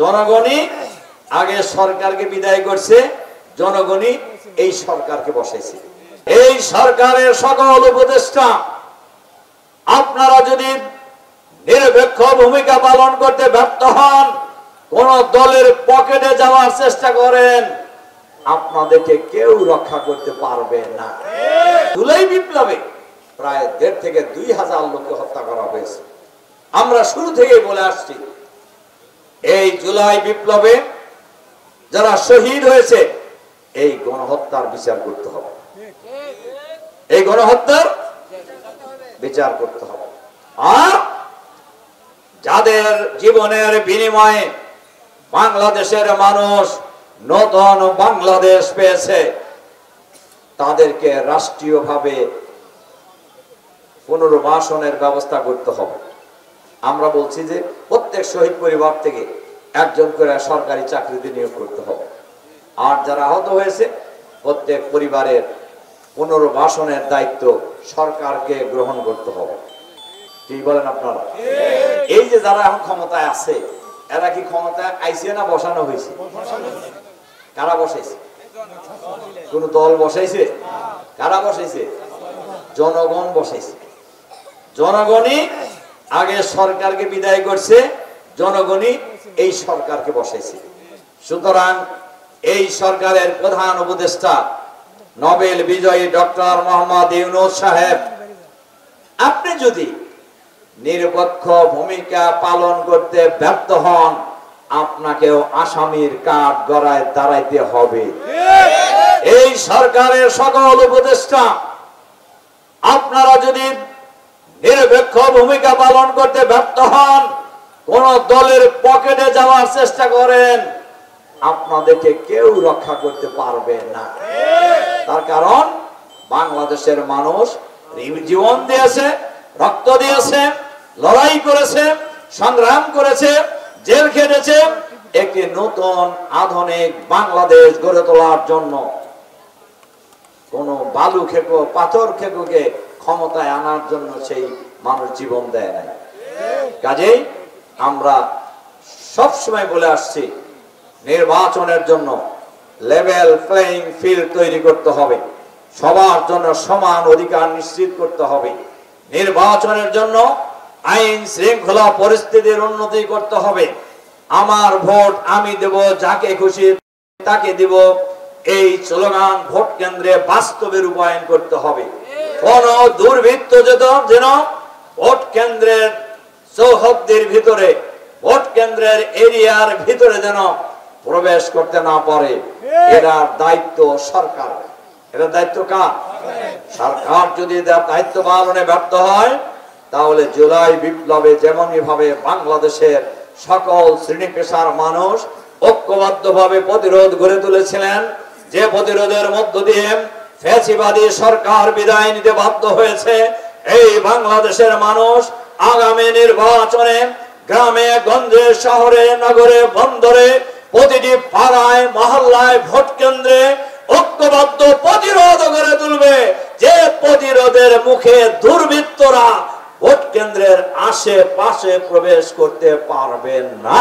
জনগণই আগে সরকারকে বিদায় করছে, জনগণই এই সরকারকে বসাইছে। এই সরকারের সকল উপদেষ্টা আপনারা যদি নিরপেক্ষ ভূমিকা পালন করতে ব্যর্থ হন, কোন দলের পকেটে যাওয়ার চেষ্টা করেন, আপনাদেরকে কেউ রক্ষা করতে পারবে না। জুলাই বিপ্লবে প্রায় ১.৫ থেকে ২,০০০ লোককে হত্যা করা হয়েছে। আমরা শুরু থেকেই বলে আসছি, এই জুলাই বিপ্লবে যারা শহীদ হয়েছে এই গণহত্যার বিচার করতে হবে, এই গণহত্যার বিচার করতে হবে। আর যাদের জীবনের বিনিময়ে বাংলাদেশের মানুষ নতুন বাংলাদেশ পেয়েছে, তাদেরকে রাষ্ট্রীয়ভাবে পুনর্বাসনের ব্যবস্থা করতে হবে। আমরা বলছি যে প্রত্যেক শহীদ পরিবার থেকে একজন করে সরকারি চাকরিতে নিয়োগ করতে হবে। আর যারা আহত হয়েছে প্রত্যেক পরিবারের পুনর্বাসনের দায়িত্ব সরকারকে গ্রহণ করতে হবে। কি বলেন আপনারা? এই যে যারা এখন ক্ষমতায় আছে, এরা কি ক্ষমতায় আইছে না বসানো হয়েছে? কারা বসাইছে? কোন দল বসাইছে? কারা বসাইছে? জনগণ বসাইছে। জনগণই আগে সরকারকে বিদায় করছে, জনগণই এই সরকারকে বসাইছে। সুতরাং এই সরকারের প্রধান উপদেষ্টা নোবেল বিজয়ী ডক্টর মোহাম্মদ ইউনূস সাহেব, আপনি যদি নিরপেক্ষ ভূমিকা পালন করতে ব্যর্থ হন, আপনাকেও আসামির কাঠ গড়ায় দাঁড়াইতে হবে। এই সরকারের সকল উপদেষ্টা আপনারা যদি নিরপেক্ষ ভূমিকা পালন করতে ব্যর্থ হন, কোন দলের পকেটে যাওয়ার চেষ্টা করেন, আপনাদেরকে কেউ রক্ষা করতে পারবে না। তার কারণ বাংলাদেশের মানুষ জীবন দিয়েছে, রক্ত দিয়েছে, লড়াই করেছে, সংগ্রাম করেছে, জেল খেটেছে একটি নতুন আধুনিক বাংলাদেশ গড়ে তোলার জন্য। কোন বালু খেকো পাথর খেকোকে ক্ষমতায় আনার জন্য সেই মানুষ জীবন দেয় নাই। কাজেই আমরা সবসময় বলে আসছি, নির্বাচনের জন্য লেভেল প্লেইং ফিল্ড তৈরি করতে হবে, সবার জন্য সমান অধিকার নিশ্চিত করতে হবে। নির্বাচনের জন্য আইন শৃঙ্খলা পরিস্থিতির উন্নতি করতে হবে। আমার ভোট আমি দেব, যাকে খুশি তাকে দিব, এই স্লোগান ভোট কেন্দ্রে বাস্তবে রূপায়ণ করতে হবে। কোন দুর্বৃত্ত যেন ভোট কেন্দ্রের চৌহদ্দির ভিতরে, ভোট কেন্দ্রের এরিয়ার ভিতরে যেন প্রবেশ করতে না পারে। এটার দায়িত্ব সরকার। এটা দায়িত্ব কার? সরকার যদি দায়িত্ব পালনে ব্যর্থ হয়, তাহলে জুলাই বিপ্লবে যেমনই ভাবে বাংলাদেশের সকল শ্রেণী পেশার মানুষ ঐক্যবদ্ধভাবে প্রতিরোধ গড়ে তুলেছিলেন, যে প্রতিরোধের মধ্য দিয়ে ফ্যাসিবাদী সরকার বিদায় নিতে বাধ্য হয়েছে, এই বাংলাদেশের মানুষ আগামী নির্বাচনে গ্রামে গঞ্জে শহরে নগরে বন্দরে প্রতিটি পাড়ায় মহল্লায় ভোট কেন্দ্রে ঐক্যবদ্ধ প্রতিরোধ গড়ে তুলবে, যে প্রতিরোধের মুখে দুর্বৃত্তরা ভোট কেন্দ্রের আশেপাশে প্রবেশ করতে পারবেন না।